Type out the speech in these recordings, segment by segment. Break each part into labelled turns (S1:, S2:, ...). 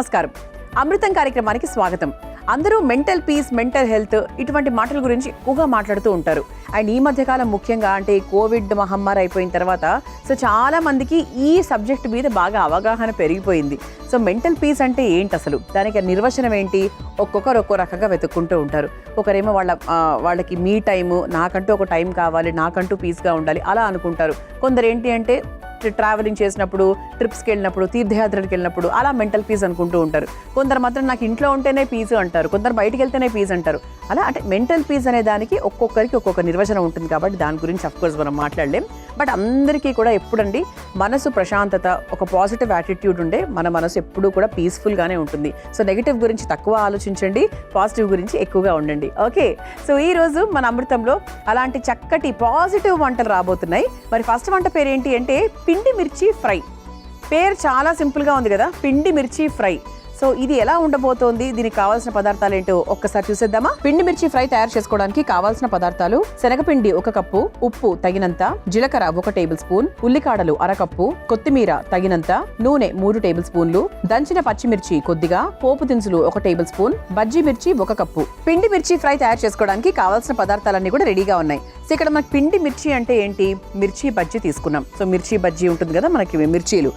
S1: నమస్కారం. అమృతం కార్యక్రమానికి స్వాగతం. అందరూ మెంటల్ పీస్, మెంటల్ హెల్త్ ఇటువంటి మాటల గురించి ఎక్కువగా మాట్లాడుతూ ఉంటారు. అండ్ ఈ మధ్యకాలం ముఖ్యంగా అంటే కోవిడ్ మహమ్మారి అయిపోయిన తర్వాత చాలా మందికి ఈ సబ్జెక్ట్ మీద బాగా అవగాహన పెరిగిపోయింది. మెంటల్ పీస్ అంటే ఏంటి, అసలు దానికి నిర్వచనం ఏంటి, ఒక్కొక్కరు ఒక్కో రకంగా వెతుక్కుంటూ ఉంటారు. ఒకరేమో వాళ్ళకి మీ టైము, నాకంటూ ఒక టైం కావాలి, నాకంటూ పీస్గా ఉండాలి అలా అనుకుంటారు. కొందరు ఏంటి అంటే ట్రావెలింగ్ చేసినప్పుడు, ట్రిప్స్కి వెళ్ళినప్పుడు, తీర్థయాత్రలకు వెళ్ళినప్పుడు అలా మెంటల్ పీస్ అనుకుంటూ ఉంటారు. కొందరు మాత్రం నాకు ఇంట్లో ఉంటేనే పీస్ అంటారు, కొందరు బయటికి వెళ్తేనే పీస్ అంటారు. అలా అంటే మెంటల్ పీస్ అనే దానికి ఒక్కొక్కరికి ఒక్కొక్క నిర్వచనం ఉంటుంది కాబట్టి దాని గురించి అఫ్కోర్స్ మనం మాట్లాడలేం. బట్ అందరికీ కూడా ఎప్పుడండి మనసు ప్రశాంతత, ఒక పాజిటివ్ యాటిట్యూడ్ ఉండే మన మనసు ఎప్పుడూ కూడా పీస్ఫుల్గానే ఉంటుంది. నెగటివ్ గురించి తక్కువ ఆలోచించండి, పాజిటివ్ గురించి ఎక్కువగా ఉండండి. ఓకే, ఈరోజు మన అమృతంలో అలాంటి చక్కటి పాజిటివ్ వంటలు రాబోతున్నాయి. మరి ఫస్ట్ వంట పేరు ఏంటి అంటే పిండి మిర్చి ఫ్రై. పేరు చాలా సింపుల్గా ఉంది కదా, పిండి మిర్చి ఫ్రై. ఇది ఎలా ఉండబోతోంది, దీనికి కావాల్సిన పదార్థాలు ఏంటో ఒక్కసారి చూసేద్దామా. పిండి మిర్చి ఫ్రై తయారు చేసుకోవడానికి కావాల్సిన పదార్థాలు: శనగపిండి 1 కప్పు, ఉప్పు తగినంత, జీలకర్ర 1 టేబుల్ స్పూన్, ఉల్లికాడలు 1/2 కప్పు, కొత్తిమీర తగినంత, నూనె 3 టేబుల్ స్పూన్లు, దంచిన పచ్చిమిర్చి కొద్దిగా, పోపు దినుసులు 1 టేబుల్ స్పూన్, బజ్జీ మిర్చి 1 కప్పు. పిండి మిర్చి ఫ్రై తయారు చేసుకోవడానికి కావాల్సిన పదార్థాలన్నీ కూడా రెడీగా ఉన్నాయి. ఇక్కడ మనకి పిండి మిర్చి అంటే ఏంటి, మిర్చి బజ్జీ తీసుకున్నాం. మిర్చి బజ్జీ ఉంటుంది కదా మనకి మిర్చీలు,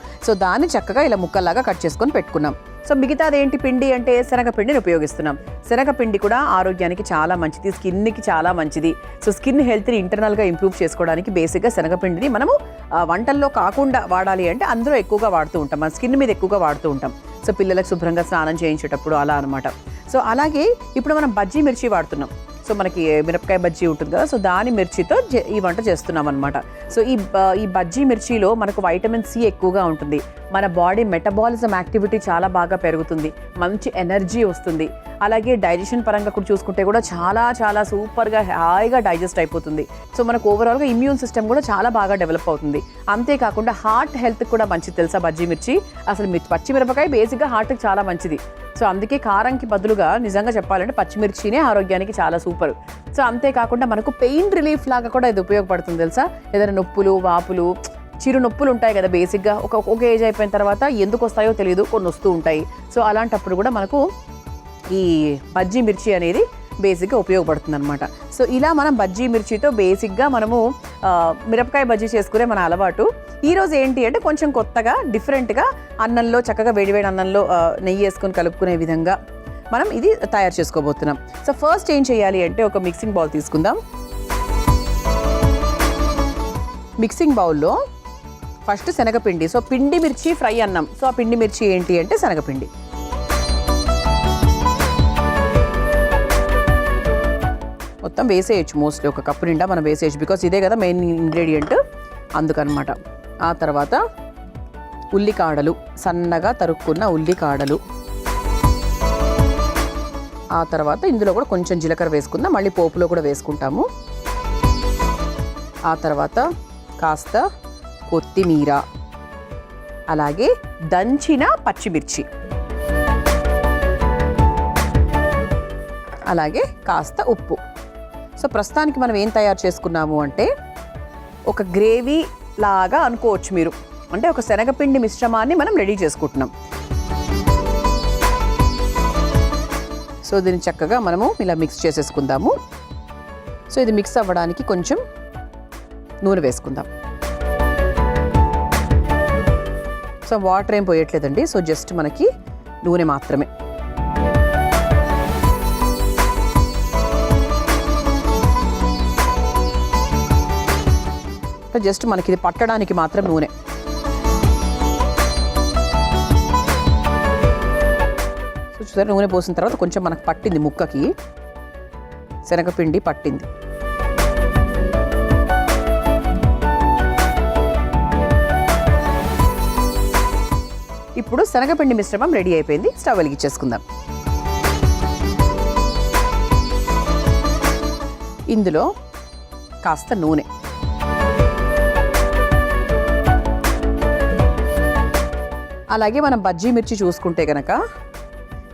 S1: దాన్ని చక్కగా ఇలా ముక్కల్లాగా కట్ చేసుకొని పెట్టుకున్నాం. మిగతాది ఏంటి పిండి అంటే శనగపిండిని ఉపయోగిస్తున్నాం. శనగపిండి కూడా ఆరోగ్యానికి చాలా మంచిది, స్కిన్కి చాలా మంచిది. స్కిన్ హెల్త్ని ఇంటర్నల్గా ఇంప్రూవ్ చేసుకోవడానికి బేసిక్గా శనగపిండిని మనము వంటల్లో కాకుండా వాడాలి అంటే అందులో ఎక్కువగా వాడుతూ ఉంటాం, మన స్కిన్ మీద ఎక్కువగా వాడుతూ ఉంటాం. పిల్లలకు శుభ్రంగా స్నానం చేయించేటప్పుడు అలా అనమాట. అలాగే ఇప్పుడు మనం బజ్జీ మిర్చి వాడుతున్నాం. మనకి మిరపకాయ బజ్జీ ఉంటుంది కదా, దాని మిర్చితో ఈ వంట చేస్తున్నాం అనమాట. ఈ బజ్జీ మిర్చిలో మనకు వైటమిన్ సి ఎక్కువగా ఉంటుంది. మన బాడీ మెటబాలిజం యాక్టివిటీ చాలా బాగా పెరుగుతుంది, మంచి ఎనర్జీ వస్తుంది. అలాగే డైజెషన్ పరంగా కూడా చూసుకుంటే కూడా చాలా చాలా సూపర్గా హాయిగా డైజెస్ట్ అయిపోతుంది. మనకు ఓవరాల్గా ఇమ్యూన్ సిస్టమ్ కూడా చాలా బాగా డెవలప్ అవుతుంది. అంతేకాకుండా హార్ట్ హెల్త్ కూడా మంచిది తెలుసా బజ్జీ మిర్చి. అసలు పచ్చిమిరపకాయ బేసిక్గా హార్ట్కి చాలా మంచిది. అందుకే కారంకి బదులుగా నిజంగా చెప్పాలంటే పచ్చిమిర్చినే ఆరోగ్యానికి చాలా సూపర్. అంతేకాకుండా మనకు పెయిన్ రిలీఫ్ లాగా కూడా ఇది ఉపయోగపడుతుంది తెలుసా. ఏదైనా నొప్పులు, వాపులు, చిరు నొప్పులు ఉంటాయి కదా బేసిక్గా, ఒక ఏజ్ అయిపోయిన తర్వాత ఎందుకు వస్తాయో తెలియదు, కొన్ని వస్తూ ఉంటాయి. అలాంటప్పుడు కూడా మనకు ఈ బజ్జీ మిర్చి అనేది బేసిక్గా ఉపయోగపడుతుంది అనమాట. ఇలా మనం బజ్జీ మిర్చితో బేసిక్గా మనము మిరపకాయ బజ్జీ చేసుకునే మన అలవాటు. ఈరోజు ఏంటి అంటే కొంచెం కొత్తగా డిఫరెంట్గా అన్నంలో చక్కగా వేడివేడి అన్నంలో నెయ్యి వేసుకొని కలుపుకునే విధంగా మనం ఇది తయారు చేసుకోబోతున్నాం. ఫస్ట్ ఏం చేయాలి అంటే ఒక మిక్సింగ్ బౌల్ తీసుకుందాం. మిక్సింగ్ బౌల్లో ఫస్ట్ శనగపిండి, పిండి మిర్చి ఫ్రై అన్నాం. ఆ పిండి మిర్చి ఏంటి అంటే శనగపిండి. మొత్తం వేసేయచ్చు, మోస్ట్లీ 1 కప్పు నిండా మనం వేసేయచ్చు, బికాస్ ఇదే కదా మెయిన్ ఇంగ్రీడియంట్ అందుకనమాట. ఆ తర్వాత ఉల్లికాడలు, సన్నగా తరుక్కున్న ఉల్లికాడలు. ఆ తర్వాత ఇందులో కూడా కొంచెం జీలకర్ర వేసుకుందాం, మళ్ళీ పోపులో కూడా వేసుకుంటాము. ఆ తర్వాత కాస్త కొత్తిమీర, అలాగే దంచిన పచ్చిమిర్చి, అలాగే కాస్త ఉప్పు. ప్రస్తుతానికి మనం ఏం తయారు చేసుకున్నాము అంటే ఒక గ్రేవీ లాగా అనుకోవచ్చు మీరు, అంటే ఒక శనగపిండి మిశ్రమాన్ని మనం రెడీ చేసుకుంటున్నాం. దీన్ని చక్కగా మనము ఇలా మిక్స్ చేసేసుకుందాము. ఇది మిక్స్ అవ్వడానికి కొంచెం నూనె వేసుకుందాం. వాటర్ ఏం పోయట్లేదండి, జస్ట్ మనకి నూనె మాత్రమే. జస్ట్ మనకి ఇది పట్టడానికి మాత్రం నూనె. చూసారా, నూనె పోసిన తర్వాత కొంచెం మనకు పట్టింది, ముక్కకి శనగపిండి పట్టింది. ఇప్పుడు శనగపిండి మిశ్రమం రెడీ అయిపోయింది. స్టవ్ వెలిగించేసుకుందాం. ఇందులో కాస్త నూనె, అలాగే మనం బజ్జీ మిర్చి చూసుకుంటే కనుక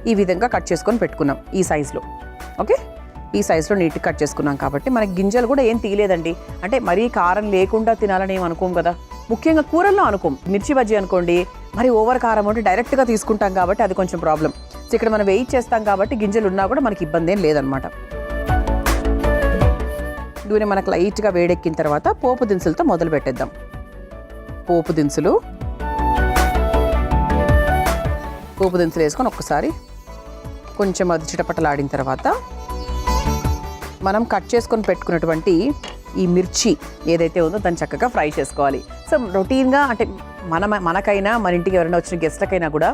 S1: ఈ విధంగా కట్ చేసుకొని పెట్టుకున్నాం ఈ సైజులో. ఓకే, ఈ సైజులో నీట్గా కట్ చేసుకున్నాం కాబట్టి మనకి గింజలు కూడా ఏం తీయలేదండి. అంటే మరీ కారం లేకుండా తినాలని ఏం అనుకోం కదా, ముఖ్యంగా కూరల్లో అనుకోం. మిర్చి బజ్జీ అనుకోండి, మరి ఓవర్ కారం ఉంటే డైరెక్ట్గా తీసుకుంటాం కాబట్టి అది కొంచెం ప్రాబ్లం. సో ఇక్కడ మనం వెయిట్ చేస్తాం కాబట్టి గింజలు ఉన్నా కూడా మనకి ఇబ్బంది ఏం లేదనమాట. నూనె మనకు లైట్గా వేడెక్కిన తర్వాత పోపు దినుసులతో మొదలు పెట్టేద్దాం. పోపు దినుసులు వేసుకొని ఒక్కసారి కొంచెం అది చిటపటలాడిన తర్వాత మనం కట్ చేసుకొని పెట్టుకున్నటువంటి ఈ మిర్చి ఏదైతే ఉందో దాన్ని చక్కగా ఫ్రై చేసుకోవాలి. సో రొటీన్గా అంటే మనకైనా మన ఇంటికి ఎవరైనా వచ్చిన గెస్ట్లకైనా కూడా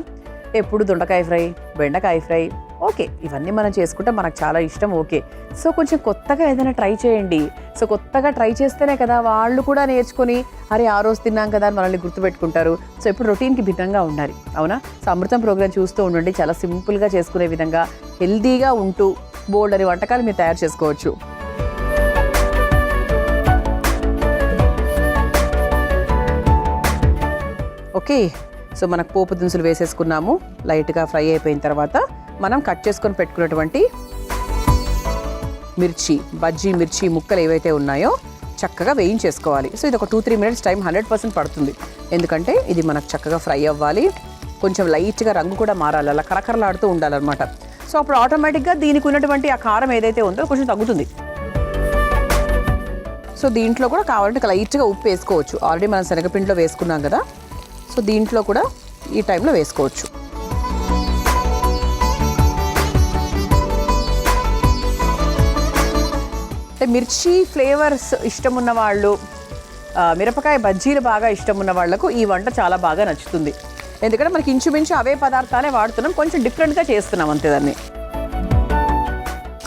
S1: ఎప్పుడు దొండకాయ ఫ్రై, బెండకాయ ఫ్రై, ఓకే ఇవన్నీ మనం చేసుకుంటే మనకు చాలా ఇష్టం. ఓకే, సో కొంచెం కొత్తగా ఏదైనా ట్రై చేయండి. సో కొత్తగా ట్రై చేస్తేనే కదా వాళ్ళు కూడా నేర్చుకొని అరే ఆ రోజు తిన్నాం కదా అని మనల్ని గుర్తుపెట్టుకుంటారు. సో ఇప్పుడు రొటీన్కి భిన్నంగా ఉండాలి, అవునా? సో అమృతం ప్రోగ్రామ్ చూస్తూ ఉండండి. చాలా సింపుల్గా చేసుకునే విధంగా హెల్తీగా ఉంటూ బోల్డ్ అని వంటకాలు మీరు తయారు చేసుకోవచ్చు. ఓకే, సో మనకు పోపు దినుసులు వేసేసుకున్నాము. లైట్గా ఫ్రై అయిపోయిన తర్వాత మనం కట్ చేసుకొని పెట్టుకున్నటువంటి బజ్జీ మిర్చి ముక్కలు ఏవైతే ఉన్నాయో చక్కగా వేయించేసుకోవాలి. సో ఇది ఒక 2-3 మినిట్స్ టైం 100% పడుతుంది. ఎందుకంటే ఇది మనకు చక్కగా ఫ్రై అవ్వాలి. కొంచెం లైట్గా రంగు కూడా మారాలి, అలా కరకరలాడుతూ ఉండాలన్నమాట. సో అప్పుడు ఆటోమేటిక్గా దీనికి ఉన్నటువంటి ఆ కారం ఏదైతే ఉందో కొంచెం తగ్గుతుంది. సో దీంట్లో కూడా కావాలంటే లైట్గా ఉప్పు వేసుకోవచ్చు. ఆల్రెడీ మనం శనగపిండిలో వేసుకున్నాం కదా, సో దీంట్లో కూడా ఈ టైంలో వేసుకోవచ్చు. అంటే మిర్చి ఫ్లేవర్స్ ఇష్టం ఉన్న వాళ్ళు, మిరపకాయ బజ్జీలు బాగా ఇష్టం ఉన్న వాళ్ళకు ఈ వంట చాలా బాగా నచ్చుతుంది. ఎందుకంటే మనకి ఇంచుమించు అవే పదార్థాలే వాడుతున్నాం, కొంచెం డిఫరెంట్గా చేస్తున్నాం అంతే దాన్ని.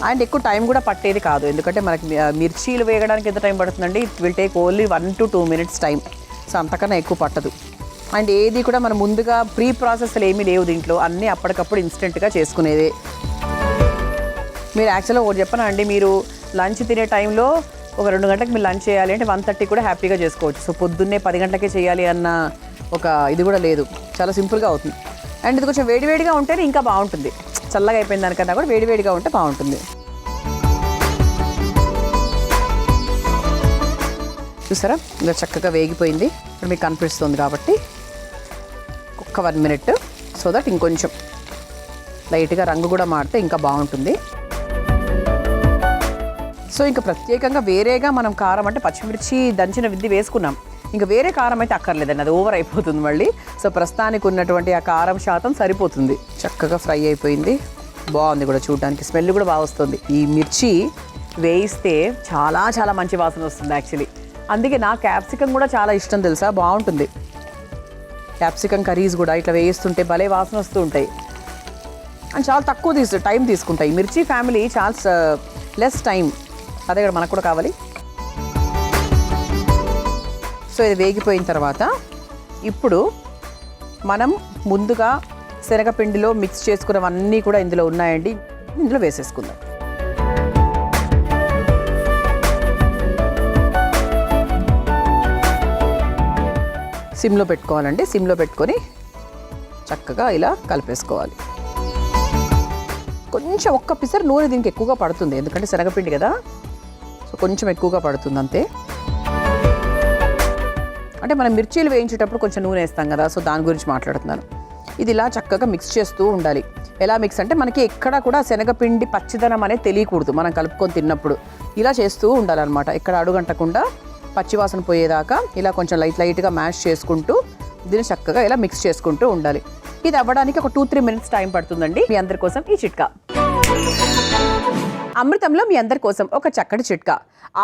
S1: అండ్ ఎక్కువ టైం కూడా పట్టేది కాదు, ఎందుకంటే మనకి మిర్చీలు వేయడానికి ఎంత టైం పడుతుందండి? It will take only 1 to 2 minutes time. So అంతకన్నా ఎక్కువ పట్టదు. అండ్ ఏది కూడా మనం ముందుగా ప్రీ ప్రాసెస్లు ఏమీ లేవు దీంట్లో, అన్నీ అప్పటికప్పుడు ఇన్స్టెంట్గా చేసుకునేదే. మీరు యాక్చువల్గా ఒకటి చెప్పనా అండి, మీరు లంచ్ తినే టైంలో ఒక 2 గంటలకు మీరు లంచ్ చేయాలి అంటే 1:30 కూడా హ్యాపీగా చేసుకోవచ్చు. సో పొద్దున్నే 10 గంటలకే చేయాలి అన్న ఒక ఇది కూడా లేదు, చాలా సింపుల్గా అవుతుంది. అండ్ ఇది కొంచెం వేడివేడిగా ఉంటేనే ఇంకా బాగుంటుంది. చల్లగా అయిపోయిన దానికన్నా కూడా వేడివేడిగా ఉంటే బాగుంటుంది. చూసారా ఇలా చక్కగా వేగిపోయింది. ఇప్పుడు మీకు కనిపిస్తుంది కాబట్టి ఒక్క 1 మినిట్, సో దట్ ఇంకొంచెం లైట్గా రంగు కూడా మారితే ఇంకా బాగుంటుంది. సో ఇంకా ప్రత్యేకంగా వేరేగా మనం కారం అంటే పచ్చిమిర్చి దంచిన విద్ది వేసుకున్నాం, ఇంకా వేరే కారం అయితే అక్కర్లేదండి, అది ఓవర్ అయిపోతుంది మళ్ళీ. సో ప్రస్తుతానికి ఉన్నటువంటి ఆ కారం శాతం సరిపోతుంది. చక్కగా ఫ్రై అయిపోయింది, బాగుంది కూడా చూడడానికి, స్మెల్ కూడా బాగా వస్తుంది. ఈ మిర్చి వేయిస్తే చాలా చాలా మంచి వాసన వస్తుంది యాక్చువల్లీ. అందుకే నా క్యాప్సికమ్ కూడా చాలా ఇష్టం తెలుసా, బాగుంటుంది. క్యాప్సికమ్ కర్రీస్ కూడా ఇట్లా వేయిస్తుంటే భలే వాసన వస్తూ ఉంటాయి. అండ్ చాలా తక్కువ టైం తీసుకుంటాయి. మిర్చి ఫ్యామిలీ చాలా లెస్ టైం, అదే కూడా మనకు కూడా కావాలి. సో ఇది వేగిపోయిన తర్వాత ఇప్పుడు మనం ముందుగా శనగపిండిలో మిక్స్ చేసుకున్నవన్నీ కూడా ఇందులో ఉన్నాయండి, ఇందులో వేసేసుకుందాం. సిమ్లో పెట్టుకోవాలండి, సిమ్లో పెట్టుకొని చక్కగా ఇలా కలిపేసుకోవాలి. కొంచెం ఒక్క పిసర్ నూనె దీనికి ఎక్కువగా పడుతుంది, ఎందుకంటే శనగపిండి కదా, సో కొంచెం ఎక్కువగా పడుతుంది అంతే. అంటే మనం మిర్చీలు వేయించేటప్పుడు కొంచెం నూనె వేస్తాం కదా, సో దాని గురించి మాట్లాడుతున్నాను. ఇది ఇలా చక్కగా మిక్స్ చేస్తూ ఉండాలి. ఎలా మిక్స్ అంటే మనకి ఎక్కడ కూడా శనగపిండి పచ్చిదనం అనేది తెలియకూడదు మనం కలుపుకొని తిన్నప్పుడు. ఇలా చేస్తూ ఉండాలన్నమాట, ఎక్కడ అడుగంటకుండా పచ్చివాసన పోయేదాకా ఇలా కొంచెం లైట్గా మ్యాష్ చేసుకుంటూ దీన్ని చక్కగా ఇలా మిక్స్ చేసుకుంటూ ఉండాలి. ఇది అవ్వడానికి ఒక 2-3 మినిట్స్ టైం పడుతుందండి. మీ అందరి కోసం ఈ చిట్కా. అమృతంలో మీ అందరి కోసం ఒక చక్కటి చిట్కా.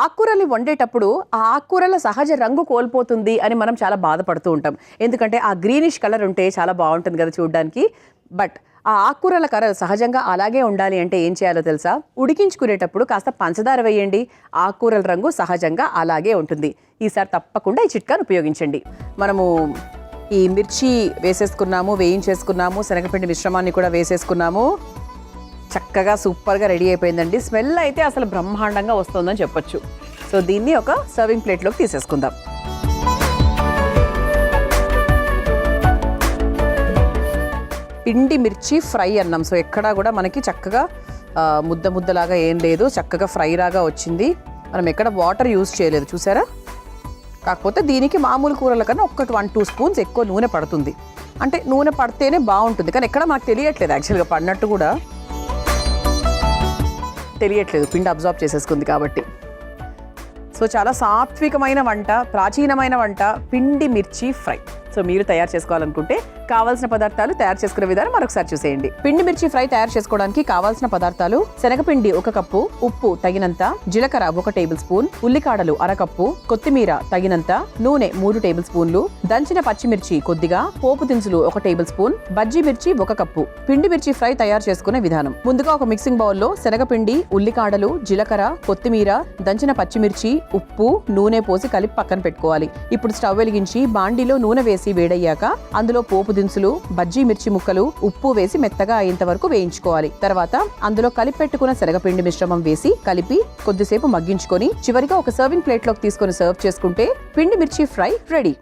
S1: ఆకుకూరల్ని వండేటప్పుడు ఆ ఆకుకూరల సహజ రంగు కోల్పోతుంది అని మనం చాలా బాధపడుతూ ఉంటాం, ఎందుకంటే ఆ గ్రీనిష్ కలర్ ఉంటే చాలా బాగుంటుంది కదా చూడడానికి. బట్ ఆ ఆకుకూరల కలర్ సహజంగా అలాగే ఉండాలి అంటే ఏం చేయాలో తెలుసా? ఉడికించుకునేటప్పుడు కాస్త పంచదార వేయండి, ఆకుకూరల రంగు సహజంగా అలాగే ఉంటుంది. ఈసారి తప్పకుండా ఈ చిట్కాను ఉపయోగించండి. మనము ఈ మిర్చి వేసేసుకున్నాము, వేయించేసుకున్నాము, శనగపిండి మిశ్రమాన్ని కూడా వేసేసుకున్నాము. చక్కగా సూపర్గా రెడీ అయిపోయిందండి. స్మెల్ అయితే అసలు బ్రహ్మాండంగా వస్తుందని చెప్పొచ్చు. సో దీన్ని ఒక సర్వింగ్ ప్లేట్లోకి తీసేసుకుందాం. పిండి మిర్చి ఫ్రై అన్నాం, సో ఎక్కడా కూడా మనకి చక్కగా ముద్దలాగా ఏం లేదు, చక్కగా ఫ్రై లాగా వచ్చింది. మనం ఎక్కడ వాటర్ యూజ్ చేయలేదు, చూసారా? కాకపోతే దీనికి మామూలు కూరల కన్నా 1-2 స్పూన్స్ ఎక్కువ నూనె పడుతుంది. అంటే నూనె పడితేనే బాగుంటుంది, కానీ ఎక్కడ మనకు తెలియట్లేదు యాక్చువల్గా పడినట్టు కూడా తెలియట్లేదు, పిండి అబ్జార్బ్ చేసేసుకుంది కాబట్టి. సో చాలా సాత్వికమైన వంట, ప్రాచీనమైన వంట పిండి మిర్చి ఫ్రై. సో మీరు తయారు చేసుకోవాలనుకుంటే కావాల్సిన పదార్థాలు, తయారు చేసుకునే విధానం మరొకసారి చూసేయండి. పిండి మిర్చి ఫ్రై తయారు చేసుకోవడానికి కావాల్సిన పదార్థాలు: శనగపిండి 1 కప్పు, ఉప్పు తగినంత, జీలకర్ర 1 టేబుల్ స్పూన్, ఉల్లికాడలు 1/2 కప్పు, కొత్తిమీర తగినంత, నూనె 3 టేబుల్ స్పూన్లు, దంచిన పచ్చిమిర్చి కొద్దిగా, పోపు దినుసులు 1 టేబుల్ స్పూన్, బజ్జీ మిర్చి 1 కప్పు. పిండి మిర్చి ఫ్రై తయారు చేసుకునే విధానం: ముందుగా ఒక మిక్సింగ్ బౌల్లో శనగపిండి, ఉల్లికాడలు, జీలకర్ర, కొత్తిమీర, దంచిన పచ్చిమిర్చి, ఉప్పు, నూనె పోసి కలిపి పక్కన పెట్టుకోవాలి. ఇప్పుడు స్టవ్ వెలిగించి బాండీలో నూనె వేసి వేడయ్యాక అందులో పోపు దినుసులు, బజ్జీ మిర్చి ముక్కలు, ఉప్పు వేసి మెత్తగా అయ్యేంత వరకు వేయించుకోవాలి. తర్వాత అందులో కలిపి పెట్టుకున్న శనగపిండి మిశ్రమం వేసి కలిపి కొద్దిసేపు మగ్గించుకొని చివరిగా ఒక సర్వింగ్ ప్లేట్ లోకి తీసుకొని సర్వ్ చేసుకుంటే పిండి మిర్చి ఫ్రై రెడీ.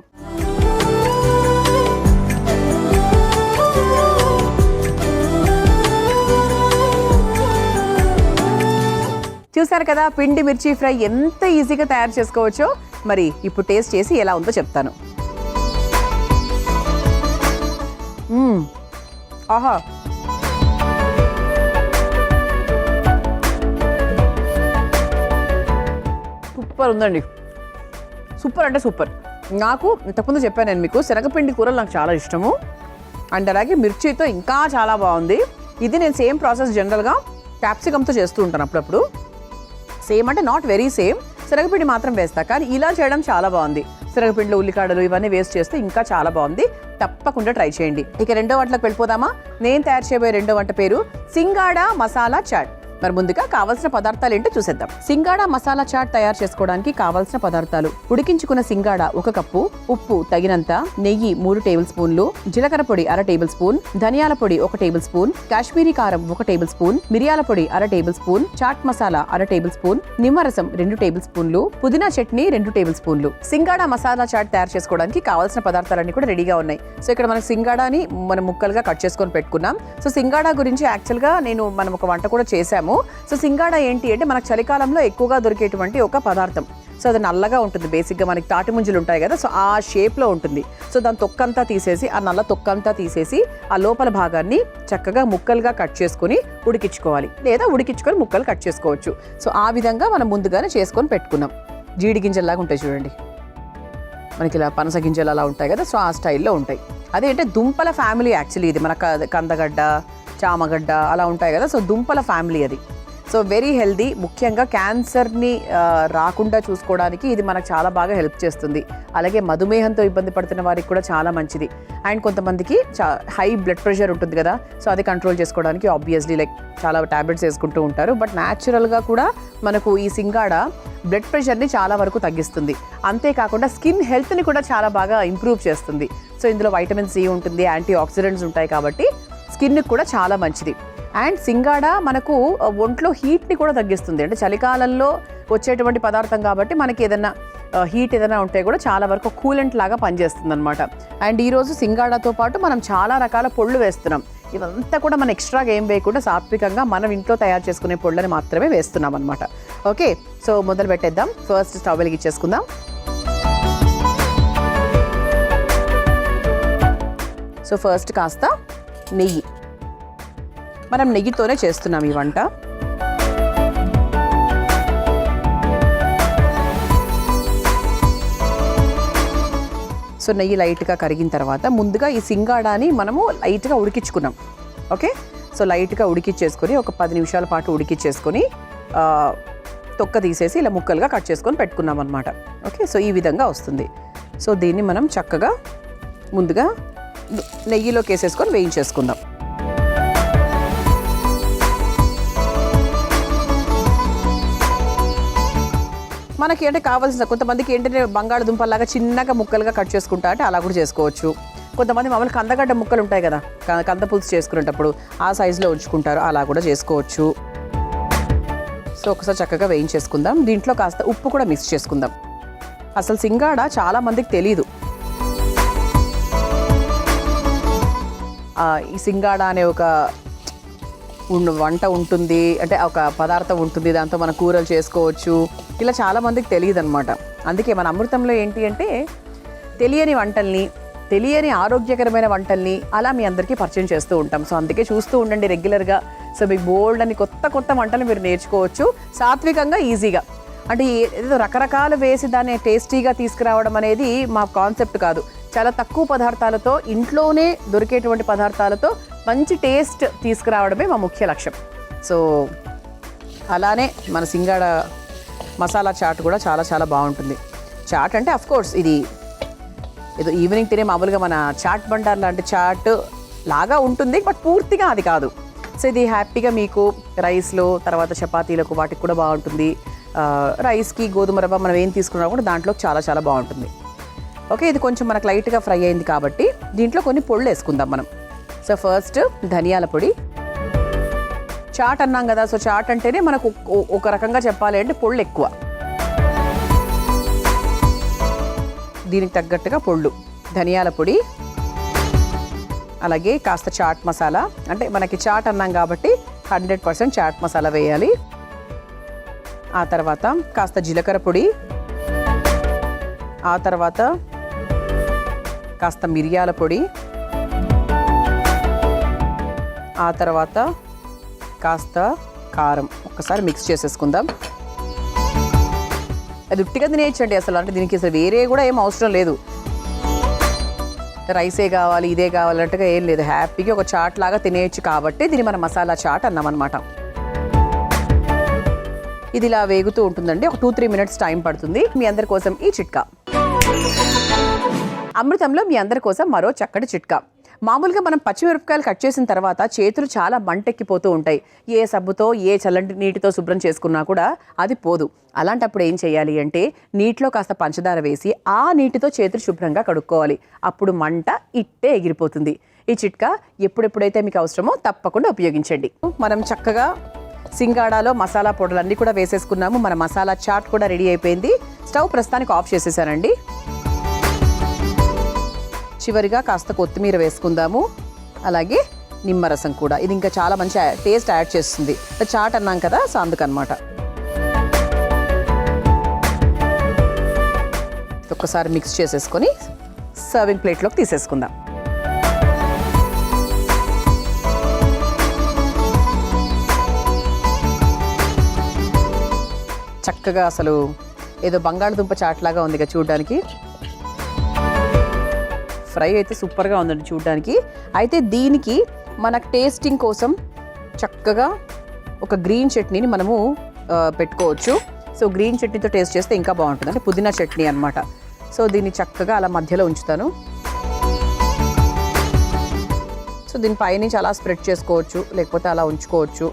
S1: చూసారు కదా పిండి మిర్చి ఫ్రై ఎంత ఈజీగా తయారు చేసుకోవచ్చో. మరి ఇప్పుడు టేస్ట్ చేసి ఎలా ఉందో చెప్తాను. ఆహా, సూపర్ ఉందండి. సూపర్ అంటే సూపర్. నాకు ఇంతకుముందు చెప్పాను నేను మీకు, శనగపిండి కూరలు నాకు చాలా ఇష్టము. అండ్ అలాగే మిర్చితో ఇంకా చాలా బాగుంది. ఇది నేను సేమ్ ప్రాసెస్ జనరల్గా క్యాప్సికమ్తో చేస్తూ ఉంటాను అప్పుడప్పుడు. సేమ్ అంటే నాట్ వెరీ సేమ్, శనగపిండి మాత్రం వేస్తా, కానీ ఇలా చేయడం చాలా బాగుంది. శనగపిండిలో ఉల్లికాడలు ఇవన్నీ వేస్ట్ చేస్తే ఇంకా చాలా బాగుంది. తప్పకుండా ట్రై చేయండి. ఇక రెండో వంటలకు వెళ్ళిపోదామా? నేను తయారు చేయబోయే రెండో వంట పేరు సింగాడా మసాలా చాట్. మరి ముందుగా కావాల్సిన పదార్థాలు ఏంటో చూసేద్దాం. సింగాడా మసాలా చాట్ తయారు చేసుకోవడానికి కావాల్సిన పదార్థాలు: ఉడికించుకున్న సింగాడా 1 కప్పు, ఉప్పు తగినంత, నెయ్యి 3 టేబుల్ స్పూన్లు, జీలకర్ర పొడి 1/2 టేబుల్ స్పూన్, ధనియాల పొడి 1 టేబుల్ స్పూన్, కాశ్మీరీ కారం 1 టేబుల్ స్పూన్, మిరియాల పొడి 1/2 tablespoon, chaat masala 1/2 tablespoon, నిమ్మరసం 2 టేబుల్ స్పూన్లు, పుదీనా చట్నీ 2 టేబుల్ స్పూన్లు. సింగాడా మసాలా చాట్ తయారు చేసుకోవడానికి కావాల్సిన పదార్థాలన్నీ కూడా రెడీగా ఉన్నాయి. సో ఇక్కడ మనం సింగాడాని మనం ముక్కలుగా కట్ చేసుకొని పెట్టుకున్నాం. సో సింగాడా గురించి యాక్చువల్గా మనం ఒక వంట కూడా చేశాము. సో సింగాడా ఏంటి అంటే మనకు చలికాలంలో ఎక్కువగా దొరికేటువంటి ఒక పదార్థం. సో అది నల్లగా ఉంటుంది, బేసిక్గా మనకి తాటి ముంజలు ఉంటాయి కదా, సో ఆ షేప్లో ఉంటుంది. సో దాని తొక్కంతా తీసేసి, ఆ నల్ల తొక్కంతా తీసేసి ఆ లోపల భాగాన్ని చక్కగా ముక్కలుగా కట్ చేసుకుని ఉడికించుకోవాలి, లేదా ఉడికించుకొని ముక్కలు కట్ చేసుకోవచ్చు. సో ఆ విధంగా మనం ముందుగానే చేసుకొని పెట్టుకున్నాం. జీడి గింజల్లాగా ఉంటాయి చూడండి, మనకి ఇలా పనస గింజలు అలా ఉంటాయి కదా, సో ఆ స్టైల్లో ఉంటాయి. అదేంటే దుంపల ఫ్యామిలీ యాక్చువల్లీ ఇది. మన కందగడ్డ, చామగడ్డ అలా ఉంటాయి కదా, సో దుంపల ఫ్యామిలీ అది. So very healthy. ముఖ్యంగా క్యాన్సర్ని రాకుండా చూసుకోవడానికి ఇది మనకు చాలా బాగా హెల్ప్ చేస్తుంది. అలాగే మధుమేహంతో ఇబ్బంది పడుతున్న వారికి కూడా చాలా మంచిది. అండ్ కొంతమందికి హై బ్లడ్ ప్రెషర్ ఉంటుంది కదా, సో అది కంట్రోల్ చేసుకోవడానికి ఆబ్వియస్లీ చాలా టాబ్లెట్స్ వేసుకుంటూ ఉంటారు. బట్ న్యాచురల్గా కూడా మనకు ఈ సింగాడా బ్లడ్ ప్రెషర్ని చాలా వరకు తగ్గిస్తుంది. అంతేకాకుండా స్కిన్ హెల్త్ని కూడా చాలా బాగా ఇంప్రూవ్ చేస్తుంది. సో ఇందులో వైటమిన్ సి ఉంటుంది, యాంటీ ఆక్సిడెంట్స్ ఉంటాయి కాబట్టి స్కిన్కి కూడా చాలా మంచిది. అండ్ సింగాడా మనకు ఒంట్లో హీట్ని కూడా తగ్గిస్తుంది. అంటే చలికాలంలో వచ్చేటువంటి పదార్థం కాబట్టి మనకి ఏదైనా హీట్ ఏదైనా ఉంటే కూడా చాలా వరకు కూలెంట్ లాగా పనిచేస్తుంది అనమాట. అండ్ ఈరోజు సింగాడాతో పాటు మనం చాలా రకాల పొళ్ళు వేస్తున్నాం. ఇవంతా కూడా మనం ఎక్స్ట్రాగా ఏం వేయకుండా సాత్వికంగా మనం ఇంట్లో తయారు చేసుకునే పొళ్ళని మాత్రమే వేస్తున్నాం అనమాట. ఓకే, సో మొదలు పెట్టేద్దాం. ఫస్ట్ స్టవ్ వెలిగించేసుకుందాం. సో ఫస్ట్ కాస్త నెయ్యి, మనం నెయ్యితోనే చేస్తున్నాం ఈ వంట. సో నెయ్యి లైట్గా కరిగిన తర్వాత ముందుగా ఈ సింగాడాని మనము లైట్గా ఉడికించుకున్నాం. ఓకే, సో లైట్గా ఉడికిచ్చేసుకొని ఒక 10 నిమిషాల పాటు ఉడికిచ్చేసుకొని తొక్క తీసేసి ఇలా ముక్కలుగా కట్ చేసుకొని పెట్టుకున్నాం అనమాట. ఓకే, సో ఈ విధంగా వస్తుంది. సో దీన్ని మనం చక్కగా ముందుగా నెయ్యిలోకి వేసేసుకొని వేయించేసుకుందాం. మనకి అంటే కావాల్సిన, కొంతమందికి ఏంటంటే బంగాళదుంపలాగా చిన్నగా ముక్కలుగా కట్ చేసుకుంటా అంటే అలా కూడా చేసుకోవచ్చు. కొంతమంది మామూలు కందగడ్డ ముక్కలు ఉంటాయి కదా, కంద పులుసు చేసుకునేటప్పుడు ఆ సైజులో ఉంచుకుంటారు, అలా కూడా చేసుకోవచ్చు. సో ఒకసారి చక్కగా వేయించేసుకుందాం. దీంట్లో కాస్త ఉప్పు కూడా మిక్స్ చేసుకుందాం. అసలు సింగాడా చాలా మందికి తెలీదు. ఈ సింగాడా అనే ఒక వంట ఉంటుంది, అంటే ఒక పదార్థం ఉంటుంది, దాంతో మనం కూరలు చేసుకోవచ్చు, ఇలా చాలా మందికి తెలియదు అనమాట. అందుకే మన అమృతంలో ఏంటి అంటే తెలియని వంటల్ని, తెలియని ఆరోగ్యకరమైన వంటల్ని అలా మీ అందరికీ పరిచయం చేస్తూ ఉంటాం. సో అందుకే చూస్తూ ఉండండి రెగ్యులర్గా. సో మీకు బోల్డ్ అని కొత్త కొత్త వంటలు మీరు నేర్చుకోవచ్చు సాత్వికంగా, ఈజీగా. అంటే ఏదో రకరకాలు వేసి దాన్ని టేస్టీగా తీసుకురావడం అనేది మా కాన్సెప్ట్ కాదు. చాలా తక్కువ పదార్థాలతో, ఇంట్లోనే దొరికేటువంటి పదార్థాలతో మంచి టేస్ట్ తీసుకురావడమే మా ముఖ్య లక్ష్యం. సో అలానే మన సింగాడ మసాలా చాట్ కూడా చాలా చాలా బాగుంటుంది. చాట్ అంటే అఫ్కోర్స్ ఇది ఏదో ఈవినింగ్ తినే మామూలుగా మన చాట్ బండార్ లాంటి చాట్ లాగా ఉంటుంది, బట్ పూర్తిగా అది కాదు. సో ఇది హ్యాపీగా మీకు రైస్లో, తర్వాత చపాతీలకు వాటికి కూడా బాగుంటుంది. రైస్కి గోధుమ రవ్వ మనం ఏం తీసుకున్నా కూడా దాంట్లో చాలా చాలా బాగుంటుంది. ఓకే, ఇది కొంచెం మనకు లైట్గా ఫ్రై అయింది కాబట్టి దీంట్లో కొన్ని పొళ్ళు వేసుకుందాం మనం. సో ఫస్ట్ ధనియాల పొడి. చాట్ అన్నాం కదా, సో చాట్ అంటేనే మనకు ఒక రకంగా చెప్పాలి అంటే పొళ్ళు ఎక్కువ. దీనికి తగ్గట్టుగా పొళ్ళు, ధనియాల పొడి, అలాగే కాస్త చాట్ మసాలా. అంటే మనకి చాట్ అన్నాం కాబట్టి 100% చాట్ మసాలా వేయాలి. ఆ తర్వాత కాస్త జీలకర్ర పొడి, ఆ తర్వాత కాస్త మిరియాల పొడి, ఆ తర్వాత కాస్త కారం. ఒక్కసారి మిక్స్ చేసేసుకుందాం. అది ఉట్టిగా తినేయచ్చండి అసలు. అంటే దీనికి అసలు వేరే కూడా ఏం అవసరం లేదు. రైసే కావాలి, ఇదే కావాలంటగా ఏం లేదు. హ్యాపీగా ఒక చాట్ లాగా తినేయచ్చు కాబట్టి దీన్ని మనం మసాలా చాట్ అన్నామన్నమాట. ఇది ఇలా వేగుతూ ఉంటుందండి. ఒక 2-3 మినిట్స్ టైం పడుతుంది. మీ అందరి కోసం ఈ చిట్కా. అమృతంలో మీ అందరి కోసం మరో చక్కటి చిట్కా. మామూలుగా మనం పచ్చిమిరపకాయలు కట్ చేసిన తర్వాత చేతులు చాలా మంటెక్కిపోతూ ఉంటాయి. ఏ సబ్బుతో, ఏ చల్లటి నీటితో శుభ్రం చేసుకున్నా కూడా అది పోదు. అలాంటప్పుడు ఏం చేయాలి అంటే నీటిలో కాస్త పంచదార వేసి ఆ నీటితో చేతులు శుభ్రంగా కడుక్కోవాలి. అప్పుడు మంట ఇట్టే ఎగిరిపోతుంది. ఈ చిట్కా ఎప్పుడెప్పుడైతే మీకు అవసరమో తప్పకుండా ఉపయోగించండి. మనం చక్కగా సింగాడాలో మసాలా పొడులన్నీ కూడా వేసేసుకున్నాము. మన మసాలా చాట్ కూడా రెడీ అయిపోయింది. స్టవ్ ప్రస్తుతానికి ఆఫ్ చేసేసానండి. చివరిగా కాస్త కొత్తిమీర వేసుకుందాము, అలాగే నిమ్మరసం కూడా. ఇది ఇంకా చాలా మంచి టేస్ట్ యాడ్ చేస్తుంది. చాట్ అన్నాం కదా, సో అందుకనమాట. ఒక్కసారి మిక్స్ చేసేసుకొని సర్వింగ్ ప్లేట్లోకి తీసేసుకుందాం. చక్కగా అసలు ఏదో బంగాళదుంప చాట్ లాగా ఉంది కదా చూడడానికి. ఫ్రై అయితే సూపర్గా ఉందండి చూడడానికి. అయితే దీనికి మనకు టేస్టింగ్ కోసం చక్కగా ఒక గ్రీన్ చట్నీని మనము పెట్టుకోవచ్చు. సో గ్రీన్ చట్నీతో టేస్ట్ చేస్తే ఇంకా బాగుంటుంది. అంటే పుదీనా చట్నీ అనమాట. సో దీన్ని చక్కగా అలా మధ్యలో ఉంచుతాను. సో దీని పైనుంచి అలా స్ప్రెడ్ చేసుకోవచ్చు, లేకపోతే అలా ఉంచుకోవచ్చు.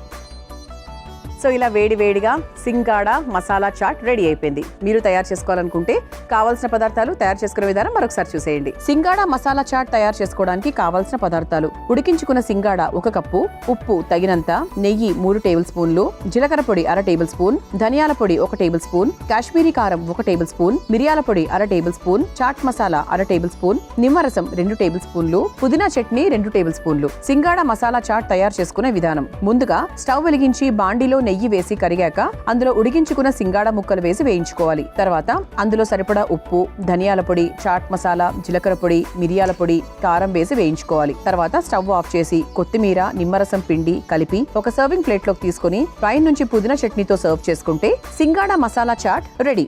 S1: సో ఇలా వేడి వేడిగా సింగాడ మసాలా చాట్ రెడీ అయిపోయింది. మీరు తయారు చేసుకోవాలనుకుంటే కావాల్సిన పదార్థాలు, తయారు చేసుకునే విధానం మరొకసారి చూసేయండి. సింగాడ మసాలా చాట్ తయారు చేసుకోవడానికి కావాల్సిన పదార్థాలు: ఉడికించుకున్న సింగాడ 1 కప్పు, ఉప్పు తగినంత, నెయ్యి 3 టేబుల్ స్పూన్లు, జీలకర్ర పొడి 1/2 టేబుల్ స్పూన్, ధనియాల పొడి 1 టేబుల్ స్పూన్, కాశ్మీరీ కారం 1 టేబుల్ స్పూన్, మిరియాల పొడి 1/2 tablespoon, chaat masala 1/2 tablespoon, నిమ్మరసం 2 టేబుల్ స్పూన్లు, పుదీనా చట్నీ 2 టేబుల్ స్పూన్లు. సింగాడ మసాలా చాట్ తయారు చేసుకునే విధానం: ముందుగా స్టవ్ వెలిగించి బాండీలో నెయ్యి వేసి కరిగాక అందులో ఉడికించుకున్న సింగాడ ముక్కలు వేసి వేయించుకోవాలి. తర్వాత అందులో సరిపడా ఉప్పు, ధనియాల పొడి, చాట్ మసాలా, జీలకర్ర పొడి, మిరియాల పొడి, కారం వేసి వేయించుకోవాలి. తర్వాత స్టవ్ ఆఫ్ చేసి కొత్తిమీర, నిమ్మరసం పిండి కలిపి ఒక సర్వింగ్ ప్లేట్ లోకి తీసుకుని పై నుంచి పుదీనా చట్నీతో సర్వ్ చేసుకుంటే సింగాడ మసాలా చాట్ రెడీ.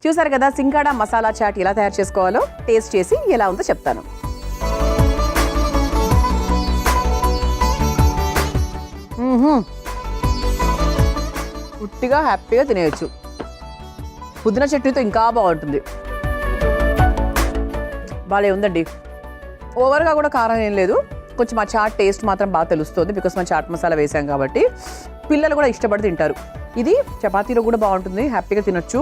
S1: చూసారు కదా సింగాడ మసాలా చాట్ ఎలా తయారు చేసుకోవాలో. టేస్ట్ చేసి ఎలా ఉందో చెప్తాను. ఉట్టిగా హ్యాపీగా తినేయచ్చు. పుదీనా చట్నీతో ఇంకా బాగుంటుంది. బాగా ఉందండి. ఓవర్గా కూడా కారం ఏం లేదు. కొంచెం ఆ చాట్ టేస్ట్ మాత్రం బాగా తెలుస్తుంది. బికాస్ మనం చాట్ మసాలా వేసాం కాబట్టి పిల్లలు కూడా ఇష్టపడి తింటారు. ఇది చపాతీలో కూడా బాగుంటుంది. హ్యాపీగా తినొచ్చు.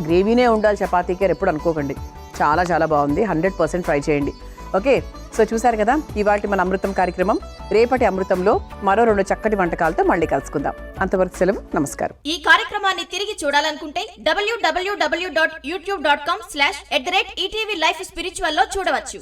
S1: గ్రేవీనే ఉండాలి చపాతీకి ఎప్పుడు అనుకోకండి. చాలా చాలా బాగుంది. 100% ట్రై చేయండి. ఓకే, సో చూసారు కదా ఇవాటి మన అమృతం కార్యక్రమం. రేపటి అమృతంలో మరో 2 చక్కటి వంటకాలతో మళ్ళీ కలుసుకుందాం. అంతవరకు సెలవు, నమస్కారం.
S2: ఈ కార్యక్రమాన్ని తిరిగి చూడాలనుకుంటే www.youtube.com/ETV Life Spiritual లో చూడవచ్చు.